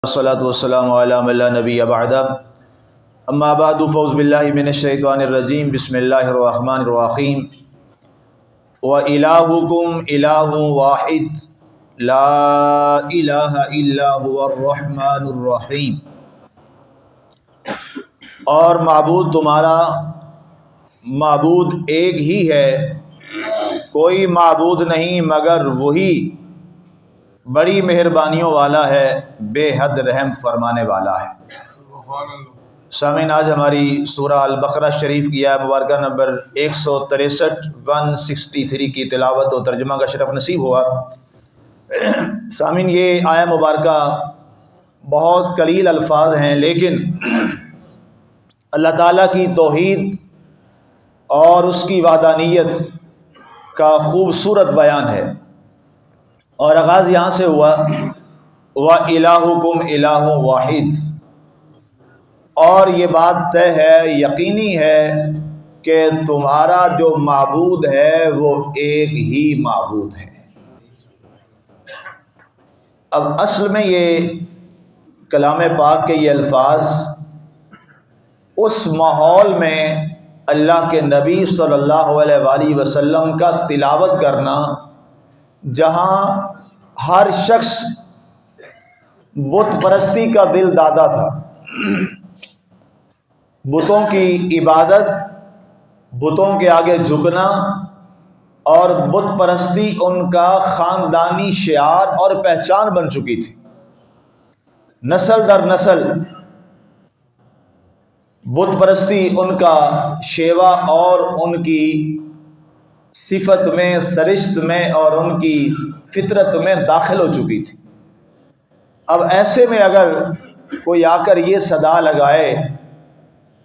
والصلاة والسلام على من لا نبي بعد اما بعد فاعوذ بالله من الشیطان الرجیم بسم اللہ الرحمن الرحیم وإلہکم الہ واحد لا الہ الا هو الرحمن الرحیم، اور معبود تمہارا معبود ایک ہی ہے، کوئی معبود نہیں مگر وہی بڑی مہربانیوں والا ہے، بے حد رحم فرمانے والا ہے۔ سامعین، آج ہماری سورہ البقرہ شریف کی آیت مبارکہ نمبر 163 کی تلاوت و ترجمہ کا شرف نصیب ہوا۔ سامعین، یہ آیت مبارکہ بہت قلیل الفاظ ہیں، لیکن اللہ تعالیٰ کی توحید اور اس کی وحدانیت کا خوبصورت بیان ہے، اور آغاز یہاں سے ہوا وَإِلَٰهُكُمْ إِلَٰهٌ وَاحِدٌ، اور یہ بات طے ہے، یقینی ہے کہ تمہارا جو معبود ہے وہ ایک ہی معبود ہے۔ اب اصل میں یہ کلام پاک کے یہ الفاظ اس ماحول میں اللہ کے نبی صلی اللہ علیہ وآلہ وسلم کا تلاوت کرنا جہاں ہر شخص بت پرستی کا دل دادا تھا، بتوں کی عبادت، بتوں کے آگے جھکنا اور بت پرستی ان کا خاندانی شعار اور پہچان بن چکی تھی۔ نسل در نسل بت پرستی ان کا شیوا اور ان کی صفت میں، سرشت میں اور ان کی فطرت میں داخل ہو چکی تھی۔ اب ایسے میں اگر کوئی آ کر یہ صدا لگائے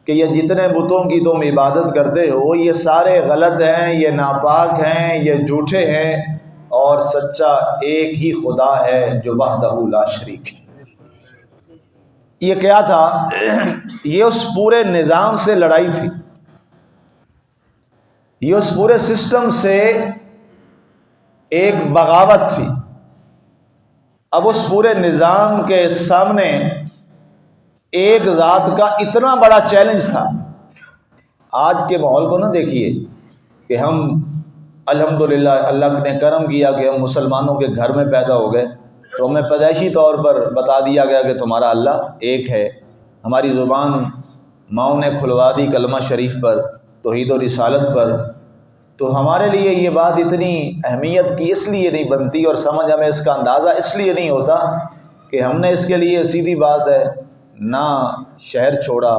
کہ یہ جتنے بتوں کی تم عبادت کرتے ہو یہ سارے غلط ہیں، یہ ناپاک ہیں، یہ جھوٹے ہیں، اور سچا ایک ہی خدا ہے جو وحدہ لا شریک ہے، یہ کیا تھا؟ یہ اس پورے نظام سے لڑائی تھی، یہ اس پورے سسٹم سے ایک بغاوت تھی۔ اب اس پورے نظام کے سامنے ایک ذات کا اتنا بڑا چیلنج تھا۔ آج کے ماحول کو نہ دیکھیے کہ ہم الحمدللہ اللہ نے کرم کیا کہ ہم مسلمانوں کے گھر میں پیدا ہو گئے، تو ہمیں پیدائشی طور پر بتا دیا گیا کہ تمہارا اللہ ایک ہے، ہماری زبان ماؤں نے کھلوا دی کلمہ شریف پر، توحید و رسالت پر، تو ہمارے لیے یہ بات اتنی اہمیت کی اس لیے نہیں بنتی اور سمجھ ہمیں اس کا اندازہ اس لیے نہیں ہوتا کہ ہم نے اس کے لیے سیدھی بات ہے نہ شہر چھوڑا،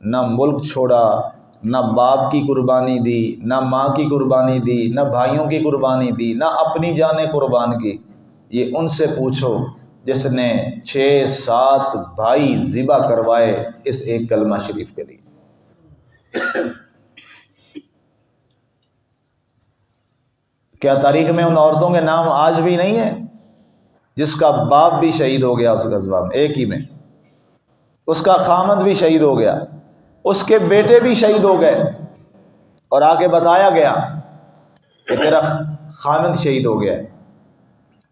نہ ملک چھوڑا، نہ باپ کی قربانی دی، نہ ماں کی قربانی دی، نہ بھائیوں کی قربانی دی، نہ اپنی جانیں قربان کی۔ یہ ان سے پوچھو جس نے 6-7 بھائی ذبح کروائے اس ایک کلمہ شریف کے لیے۔ کیا تاریخ میں ان عورتوں کے نام آج بھی نہیں ہیں جس کا باپ بھی شہید ہو گیا اس غزوہ میں، ایک ہی میں، اس کا خامند بھی شہید ہو گیا، اس کے بیٹے بھی شہید ہو گئے، اور آگے بتایا گیا کہ تیرا خامند شہید ہو گیا ہے۔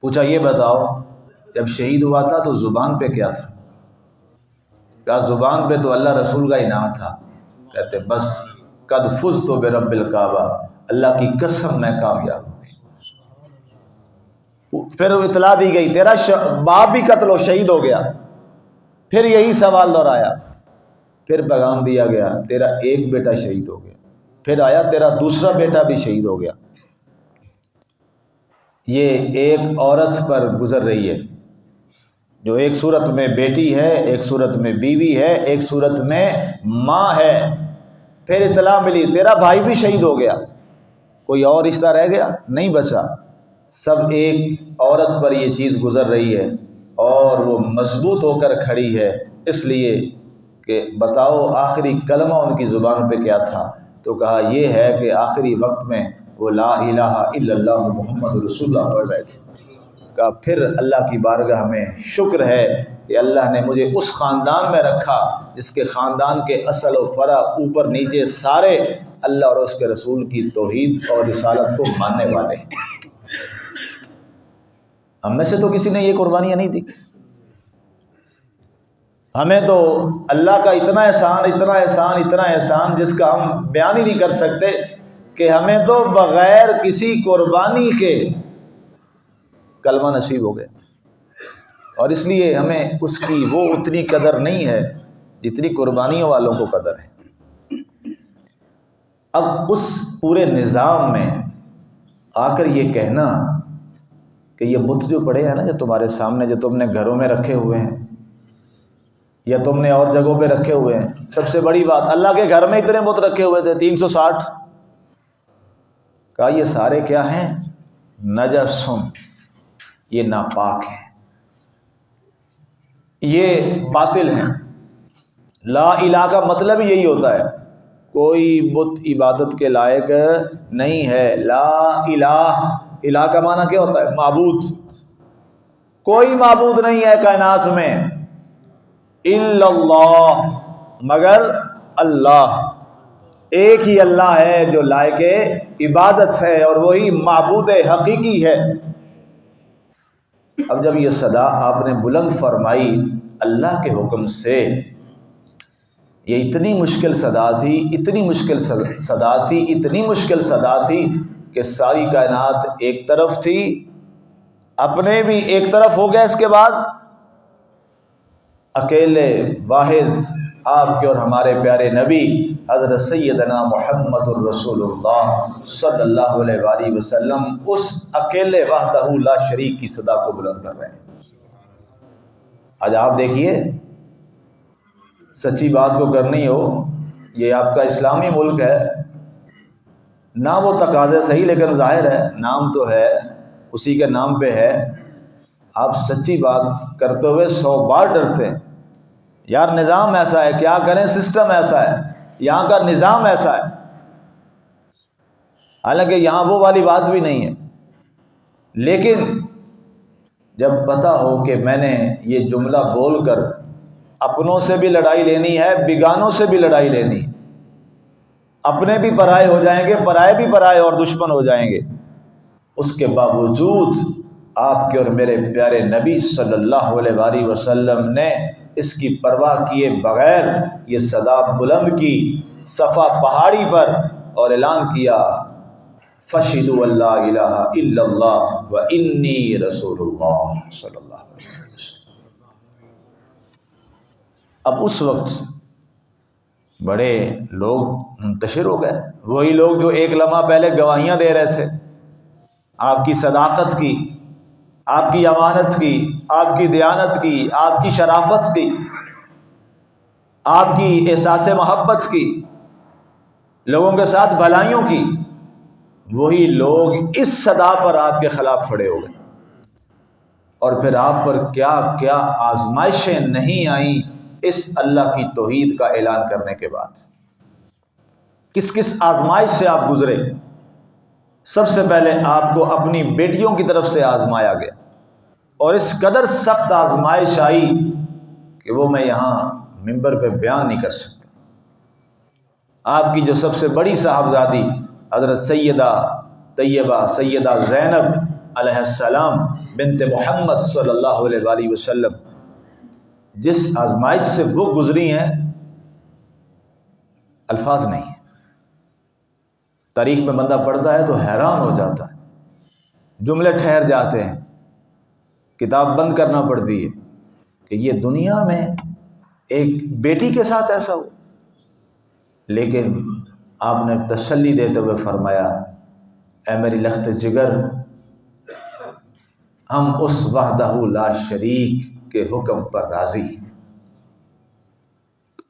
پوچھا یہ بتاؤ جب شہید ہوا تھا تو زبان پہ کیا تھا؟ کہا زبان پہ تو اللہ رسول کا انعام تھا۔ کہتے بس قد فزت برب الکعبہ، اللہ کی قسم میں کامیاب ہوں۔ پھر اطلاع دی گئی تیرا باپ بھی قتل و شہید ہو گیا، پھر یہی سوال دہرایا، پھر پیغام دیا گیا تیرا ایک بیٹا شہید ہو گیا، پھر آیا تیرا دوسرا بیٹا بھی شہید ہو گیا۔ یہ ایک عورت پر گزر رہی ہے جو ایک صورت میں بیٹی ہے، ایک صورت میں بیوی ہے، ایک صورت میں ماں ہے۔ پھر اطلاع ملی تیرا بھائی بھی شہید ہو گیا، کوئی اور رشتہ رہ گیا؟ نہیں بچا، سب ایک عورت پر یہ چیز گزر رہی ہے، اور وہ مضبوط ہو کر کھڑی ہے، اس لیے کہ بتاؤ آخری کلمہ ان کی زبان پہ کیا تھا؟ تو کہا یہ ہے کہ آخری وقت میں وہ لا الہ الا اللہ محمد رسول اللہ پڑھ رہے تھے۔ کہا پھر اللہ کی بارگاہ میں شکر ہے کہ اللہ نے مجھے اس خاندان میں رکھا جس کے خاندان کے اصل و فرع اوپر نیچے سارے اللہ اور اس کے رسول کی توحید اور رسالت کو ماننے والے ہیں۔ ہم میں سے تو کسی نے یہ قربانیاں نہیں دی۔ ہمیں تو اللہ کا اتنا احسان اتنا احسان اتنا احسان جس کا ہم بیان ہی نہیں کر سکتے کہ ہمیں تو بغیر کسی قربانی کے کلمہ نصیب ہو گئے، اور اس لیے ہمیں اس کی وہ اتنی قدر نہیں ہے جتنی قربانیوں والوں کو قدر ہے۔ اب اس پورے نظام میں آ کر یہ کہنا کہ یہ بت جو پڑے ہیں نا، جو تمہارے سامنے، جو تم نے گھروں میں رکھے ہوئے ہیں یا تم نے اور جگہوں پہ رکھے ہوئے ہیں، سب سے بڑی بات اللہ کے گھر میں اتنے بت رکھے ہوئے تھے 360، کہا یہ سارے کیا ہیں؟ نجسن، یہ ناپاک ہیں، یہ باطل ہیں۔ لا الہ کا مطلب یہی ہوتا ہے، کوئی بت عبادت کے لائق نہیں ہے۔ لا الہ، الہ کا معنی کیا ہوتا ہے؟ معبود۔ کوئی معبود نہیں ہے کائنات میں الا اللہ، مگر اللہ، ایک ہی اللہ ہے جو لائق عبادت ہے، اور وہی معبود حقیقی ہے۔ اب جب یہ صدا آپ نے بلند فرمائی اللہ کے حکم سے، یہ اتنی مشکل صدا تھی، اتنی مشکل صدا تھی، اتنی مشکل صدا تھی کہ ساری کائنات ایک طرف تھی، اپنے بھی ایک طرف ہو گیا۔ اس کے بعد اکیلے واحد آپ کے اور ہمارے پیارے نبی حضرت سیدنا محمد الرسول اللہ صلی اللہ علیہ وآلہ وسلم اس اکیلے وحدہ لا شریک کی صدا کو بلند کر رہے ہیں۔ آج آپ دیکھیے، سچی بات کو کرنی ہو، یہ آپ کا اسلامی ملک ہے، نہ وہ تقاضے صحیح لیکن ظاہر ہے نام تو ہے، اسی کے نام پہ ہے۔ آپ سچی بات کرتے ہوئے 100 بار ڈرتے ہیں، یار نظام ایسا ہے، کیا کریں، سسٹم ایسا ہے، یہاں کا نظام ایسا ہے۔ حالانکہ یہاں وہ والی بات بھی نہیں ہے، لیکن جب پتہ ہو کہ میں نے یہ جملہ بول کر اپنوں سے بھی لڑائی لینی ہے، بیگانوں سے بھی لڑائی لینی ہے، اپنے بھی پرائے ہو جائیں گے، پرائے بھی پرائے اور دشمن ہو جائیں گے، اس کے باوجود آپ کے اور میرے پیارے نبی صلی اللہ علیہ وآلہ وسلم نے اس کی پرواہ کیے بغیر یہ صدا بلند کی صفا پہاڑی پر، اور اعلان کیا فَاشْهَدُوا أَن لَّا إِلَٰهَ إِلَّا اللَّهُ وَإِنِّي رَسُولُ اللَّهِ صلی اللہ علیہ وسلم۔ اب اس وقت بڑے لوگ منتشر ہو گئے، وہی لوگ جو ایک لمحہ پہلے گواہیاں دے رہے تھے آپ کی صداقت کی، آپ کی امانت کی، آپ کی دیانت کی، آپ کی شرافت کی، آپ کی احساس محبت کی، لوگوں کے ساتھ بھلائیوں کی، وہی لوگ اس صدا پر آپ کے خلاف کھڑے ہو گئے، اور پھر آپ پر کیا کیا آزمائشیں نہیں آئیں اس اللہ کی توحید کا اعلان کرنے کے بعد۔ کس کس آزمائش سے آپ گزرے؟ سب سے پہلے آپ کو اپنی بیٹیوں کی طرف سے آزمایا گیا، اور اس قدر سخت آزمائش آئی کہ وہ میں یہاں ممبر پہ بیان نہیں کر سکتا۔ آپ کی جو سب سے بڑی صاحبزادی حضرت سیدہ طیبہ سیدہ زینب علیہ السلام بنت محمد صلی اللہ علیہ وآلہ وسلم، جس آزمائش سے وہ گزری ہیں الفاظ نہیں ہیں۔ تاریخ میں بندہ پڑھتا ہے تو حیران ہو جاتا ہے، جملے ٹھہر جاتے ہیں، کتاب بند کرنا پڑتی ہے کہ یہ دنیا میں ایک بیٹی کے ساتھ ایسا ہو۔ لیکن آپ نے تسلی دیتے ہوئے فرمایا، اے میری لخت جگر، ہم اس وحدہ لا شریک کے حکم پر راضی۔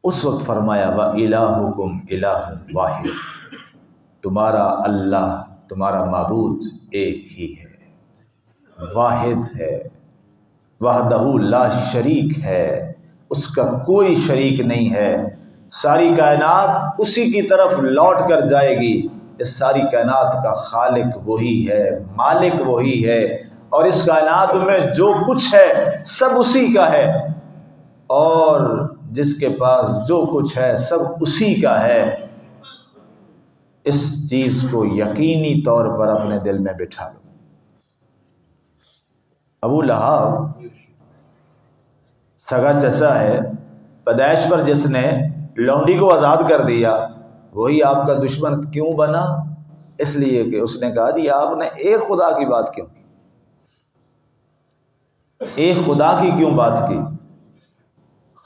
اس وقت فرمایا وَإِلَٰهُكُمْ إِلَٰهٌ وَاحِدٌ، تمہارا اللہ، تمہارا معبود ایک ہی ہے، واحد ہے، وحدہ لا شریک ہے، اس کا کوئی شریک نہیں ہے۔ ساری کائنات اسی کی طرف لوٹ کر جائے گی۔ اس ساری کائنات کا خالق وہی ہے، مالک وہی ہے، اور اس کائنات میں جو کچھ ہے سب اسی کا ہے، اور جس کے پاس جو کچھ ہے سب اسی کا ہے۔ اس چیز کو یقینی طور پر اپنے دل میں بٹھا لو۔ ابو لہب سگا چچا ہے، پیدائش پر جس نے لونڈی کو آزاد کر دیا وہی آپ کا دشمن کیوں بنا؟ اس لیے کہ اس نے کہا جی آپ نے ایک خدا کی بات کیوں کی، ایک خدا کی کیوں بات کی؟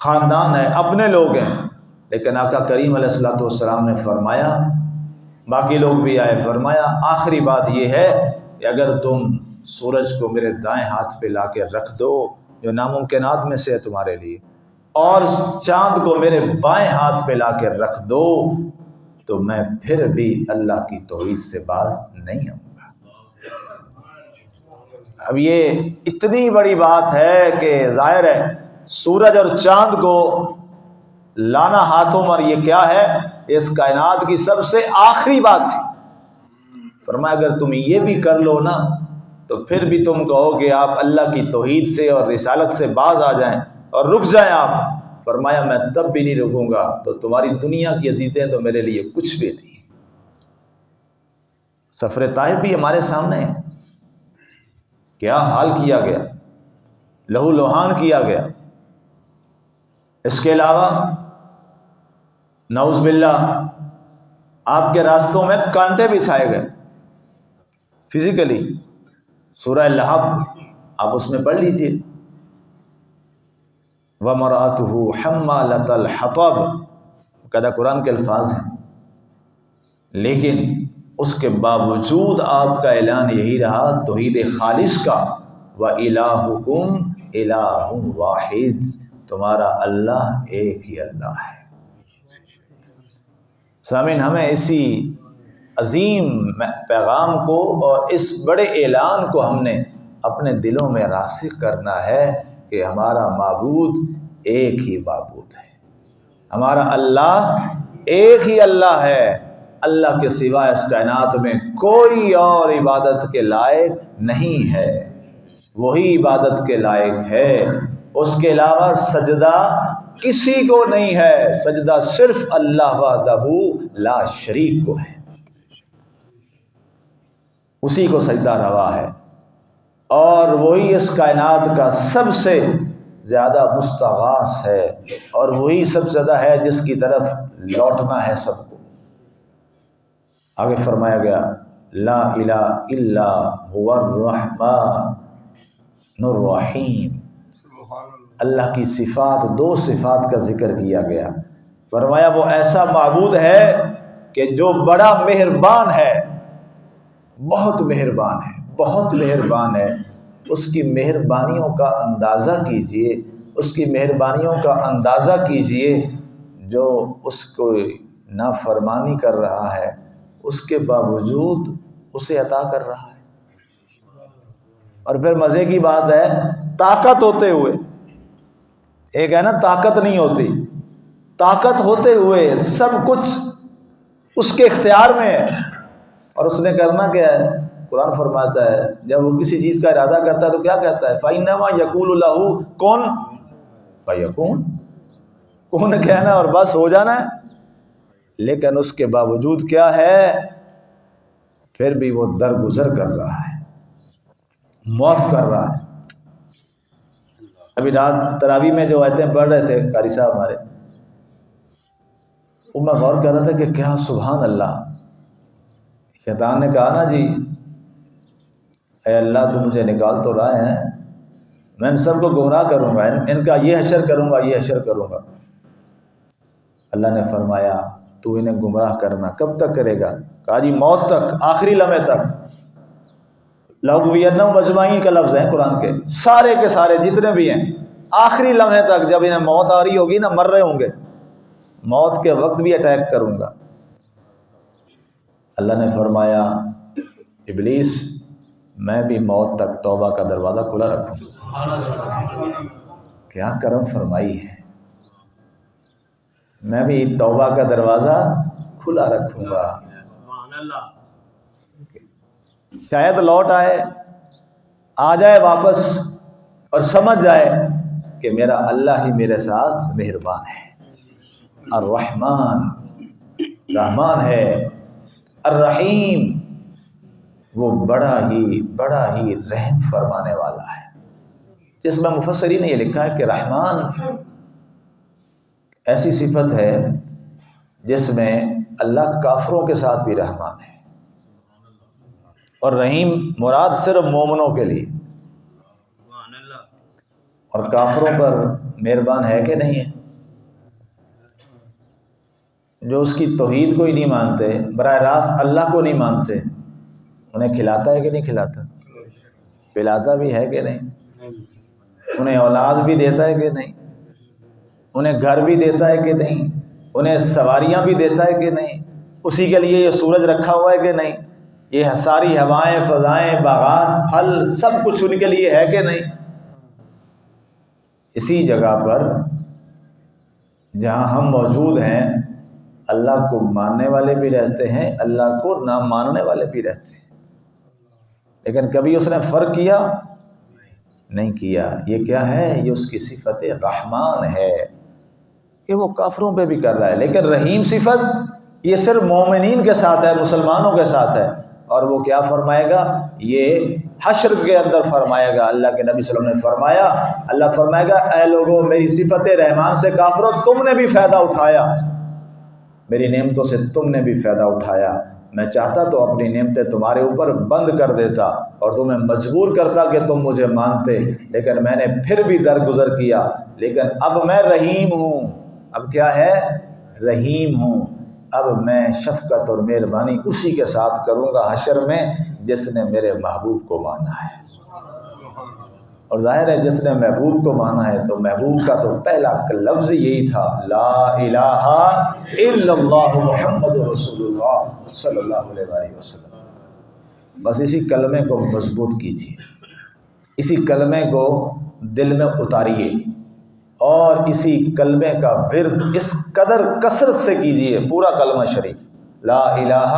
خاندان ہے، اپنے لوگ ہیں، لیکن آقا کریم علیہ الصلوۃ والسلام نے فرمایا، باقی لوگ بھی آئے، فرمایا آخری بات یہ ہے کہ اگر تم سورج کو میرے دائیں ہاتھ پہ لا کے رکھ دو جو ناممکنات میں سے ہے تمہارے لیے، اور چاند کو میرے بائیں ہاتھ پہ لا کے رکھ دو تو میں پھر بھی اللہ کی توحید سے باز نہیں آؤں گا۔ اب یہ اتنی بڑی بات ہے کہ ظاہر ہے سورج اور چاند کو لانا ہاتھوں میں، یہ کیا ہے؟ اس کائنات کی سب سے آخری بات تھی۔ فرمایا اگر تم یہ بھی کر لو نا تو پھر بھی تم کہو کہ آپ اللہ کی توحید سے اور رسالت سے باز آ جائیں اور رک جائیں آپ، فرمایا میں تب بھی نہیں رکوں گا، تو تمہاری دنیا کی عزیزیں تو میرے لیے کچھ بھی نہیں۔ سفر طائف بھی ہمارے سامنے ہے، کیا حال کیا گیا، لہو لوہان کیا گیا۔ اس کے علاوہ نعوذ باللہ آپ کے راستوں میں کانٹے بچھائے گئے فزیکلی، سورہ لہب آپ اس میں پڑھ لیجئے، وَمَرْأَتُهُ حَمَّالَةَ الْحَطَبِ، قاعدہ قرآن کے الفاظ ہیں، لیکن اس کے باوجود آپ کا اعلان یہی رہا توحید خالص کا، وَإِلَٰهُكُمْ إِلَٰهٌ وَاحِدٌ، تمہارا اللہ ایک ہی اللہ ہے۔ سامعین، ہمیں اسی عظیم پیغام کو اور اس بڑے اعلان کو ہم نے اپنے دلوں میں راسخ کرنا ہے کہ ہمارا معبود ایک ہی معبود ہے، ہمارا اللہ ایک ہی اللہ ہے، اللہ کے سوا اس کائنات میں کوئی اور عبادت کے لائق نہیں ہے، وہی عبادت کے لائق ہے، اس کے علاوہ سجدہ کسی کو نہیں ہے، سجدہ صرف اللہ وحدہ لا شریک کو ہے، اسی کو سجدہ روا ہے، اور وہی اس کائنات کا سب سے زیادہ مستغاث ہے، اور وہی سب سے زیادہ ہے جس کی طرف لوٹنا ہے سب کو۔ آگے فرمایا گیا لا الہ الا هو الرحمن الرحیم، اللہ کی صفات، دو صفات کا ذکر کیا گیا، فرمایا وہ ایسا معبود ہے کہ جو بڑا مہربان ہے، بہت مہربان ہے، بہت مہربان ہے، اس کی مہربانیوں کا اندازہ کیجئے، اس کی مہربانیوں کا اندازہ کیجئے، جو اس کو نافرمانی کر رہا ہے اس کے باوجود اسے عطا کر رہا ہے۔ اور پھر مزے کی بات ہے، طاقت ہوتے ہوئے، ایک ہے نا طاقت نہیں ہوتی، طاقت ہوتے ہوئے سب کچھ اس کے اختیار میں ہے، اور اس نے کرنا کیا ہے؟ قرآن فرماتا ہے جب وہ کسی چیز کا ارادہ کرتا ہے تو کیا کہتا ہے؟ فَإِنَّمَا يَقُولُ لَهُ كُن فَيَكُونُ، کون کہنا اور بس ہو جانا ہے، لیکن اس کے باوجود کیا ہے؟ پھر بھی وہ درگزر کر رہا ہے، معاف کر رہا ہے۔ ابھی رات تراویح میں جو آیتیں پڑھ رہے تھے قاری صاحب ہمارے، وہ میں غور کر رہا تھا کہ کیا سبحان اللہ، شیطان نے کہا نا جی اے اللہ تو مجھے نکال تو رہے ہیں، میں ان سب کو گمراہ کروں گا، ان کا یہ حشر کروں گا، یہ حشر کروں گا۔ اللہ نے فرمایا تو انہیں گمراہ کرنا کب تک کرے گا؟ کہا جی موت تک، آخری لمحے تک۔ لَأُغْوِيَنَّهُمْ أَجْمَعِينَ کا لفظ ہے قرآن کے، سارے کے سارے جتنے بھی ہیں، آخری لمحے تک، جب انہیں موت آ رہی ہوگی نا، مر رہے ہوں گے، موت کے وقت بھی اٹیک کروں گا۔ اللہ نے فرمایا ابلیس میں بھی موت تک توبہ کا دروازہ کھلا رکھوں گا۔ کیا کرم فرمائی ہے، میں بھی توبہ کا دروازہ کھلا رکھوں گا، شاید لوٹ آئے، آ جائے واپس اور سمجھ جائے کہ میرا اللہ ہی میرے ساتھ مہربان ہے، الرحمن رحمان ہے، الرحیم وہ بڑا ہی رحم فرمانے والا ہے، جس میں مفسرین نے یہ لکھا ہے کہ رحمان ایسی صفت ہے جس میں اللہ کافروں کے ساتھ بھی رحمان ہے، اور رحیم مراد صرف مومنوں کے لیے، اور کافروں پر مہربان ہے کہ نہیں ہے؟ جو اس کی توحید کو ہی نہیں مانتے، براہ راست اللہ کو نہیں مانتے، انہیں کھلاتا ہے کہ نہیں کھلاتا؟ پلاتا بھی ہے کہ نہیں؟ انہیں اولاد بھی دیتا ہے کہ نہیں؟ انہیں گھر بھی دیتا ہے کہ نہیں؟ انہیں سواریاں بھی دیتا ہے کہ نہیں؟ اسی کے لیے یہ سورج رکھا ہوا ہے کہ نہیں؟ یہ ساری ہوائیں، فضائیں، باغات، پھل، سب کچھ ان کے لیے ہے کہ نہیں؟ اسی جگہ پر جہاں ہم موجود ہیں اللہ کو ماننے والے بھی رہتے ہیں، اللہ کو نہ ماننے والے بھی رہتے ہیں، لیکن کبھی اس نے فرق کیا نہیں کیا۔ یہ کیا ہے؟ یہ اس کی صفت رحمان ہے کہ وہ کافروں پہ بھی کر رہا ہے، لیکن رحیم صفت یہ صرف مومنین کے ساتھ ہے، مسلمانوں کے ساتھ ہے۔ اور وہ کیا فرمائے گا؟ یہ حشر کے اندر فرمائے گا۔ اللہ کے نبی صلی اللہ علیہ وسلم نے فرمایا، اللہ فرمائے گا اے لوگوں میری صفت رحمان سے کافروں تم نے بھی فائدہ اٹھایا، میری نعمتوں سے تم نے بھی فائدہ اٹھایا، میں چاہتا تو اپنی نعمتیں تمہارے اوپر بند کر دیتا اور تمہیں مجبور کرتا کہ تم مجھے مانتے، لیکن میں نے پھر بھی درگزر کیا، لیکن اب میں رحیم ہوں۔ اب کیا ہے؟ رحیم ہوں۔ اب میں شفقت اور مہربانی اسی کے ساتھ کروں گا حشر میں جس نے میرے محبوب کو مانا ہے۔ اور ظاہر ہے جس نے محبوب کو مانا ہے تو محبوب کا تو پہلا لفظ یہی تھا، لا الہ الا اللہ محمد رسول اللہ صلی اللہ علیہ وسلم۔ بس اسی کلمے کو مضبوط کیجیے، اسی کلمے کو دل میں اتاریے، اور اسی کلمے کا ورد اس قدر کثرت سے کیجیے، پورا کلمہ شریف لا الہ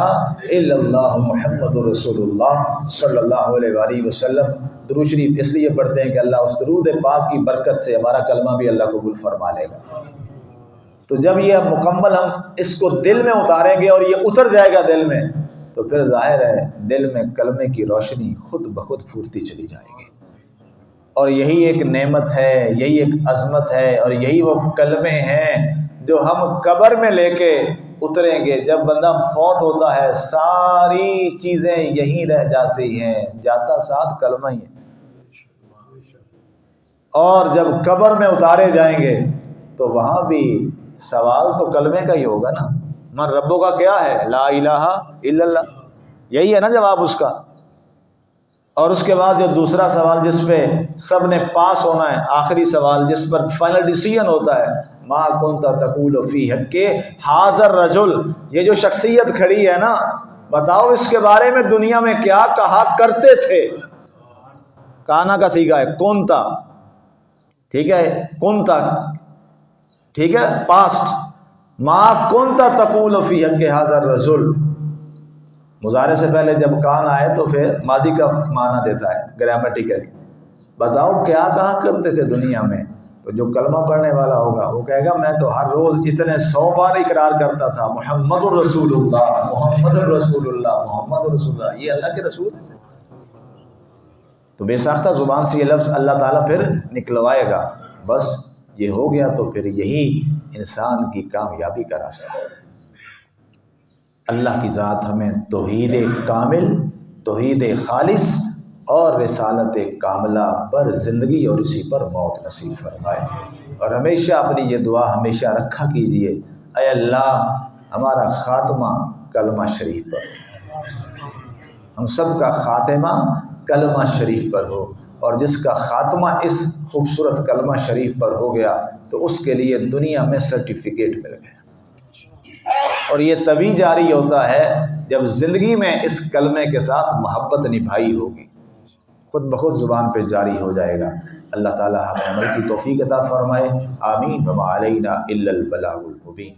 الا اللہ محمد رسول اللہ صلی اللہ علیہ وآلہ وسلم۔ درود شریف اس لیے پڑھتے ہیں کہ اللہ اس درود پاک کی برکت سے ہمارا کلمہ بھی اللہ قبول فرما لے گا۔ تو جب یہ مکمل ہم اس کو دل میں اتاریں گے اور یہ اتر جائے گا دل میں، تو پھر ظاہر ہے دل میں کلمے کی روشنی خود بخود پھوٹتی چلی جائے گی، اور یہی ایک نعمت ہے، یہی ایک عظمت ہے، اور یہی وہ کلمے ہیں جو ہم قبر میں لے کے اتریں گے۔ جب بندہ فوت ہوتا ہے ساری چیزیں یہیں رہ جاتی ہیں، جاتا ساتھ کلمہ ہی ہے، اور جب قبر میں اتارے جائیں گے تو وہاں بھی سوال تو کلمے کا ہی ہوگا نا، من ربوں کا کیا ہے؟ لا الہ الا اللہ، یہی ہے نا جواب اس کا۔ اور اس کے بعد جو دوسرا سوال جس پہ سب نے پاس ہونا ہے، آخری سوال جس پر فائنل ڈیسیژن ہوتا ہے، ما کنت تقول فی حق ھذا الرجل، یہ جو شخصیت کھڑی ہے نا، بتاؤ اس کے بارے میں دنیا میں کیا کہا کرتے تھے۔ کانا کا صیغہ ہے کنتا، ٹھیک ہے، کنتا، ٹھیک ہے، پاسٹ، ما کنت تقول فی حق ھذا الرجل، مضارع سے پہلے جب کان آئے تو پھر ماضی کا معنی دیتا ہے گرامیٹیکلی۔ بتاؤ کیا کہا کرتے تھے دنیا میں؟ تو جو کلمہ پڑھنے والا ہوگا وہ کہے گا میں تو ہر روز اتنے 100 بار اقرار کرتا تھا محمد الرسول اللہ، محمد الرسول اللہ، محمد الرسول اللہ، یہ اللہ کے رسول ہے۔ تو بے ساختہ زبان سے یہ لفظ اللہ تعالیٰ پھر نکلوائے گا، بس یہ ہو گیا تو پھر یہی انسان کی کامیابی کا راستہ ہے۔ اللہ کی ذات ہمیں توحید کامل، توحید خالص اور رسالت کاملہ پر زندگی اور اسی پر موت نصیب فرمائے، اور ہمیشہ اپنی یہ دعا ہمیشہ رکھا کیجئے، اے اللہ ہمارا خاتمہ کلمہ شریف پر، ہم سب کا خاتمہ کلمہ شریف پر ہو، اور جس کا خاتمہ اس خوبصورت کلمہ شریف پر ہو گیا تو اس کے لیے دنیا میں سرٹیفکیٹ مل گیا، اور یہ تبھی جاری ہوتا ہے جب زندگی میں اس کلمے کے ساتھ محبت نبھائی ہوگی، خود بخود زبان پہ جاری ہو جائے گا۔ اللہ تعالی ہمیں عمل کی توفیق عطا فرمائے، آمین۔ وما علینا الا البلاغ المبین۔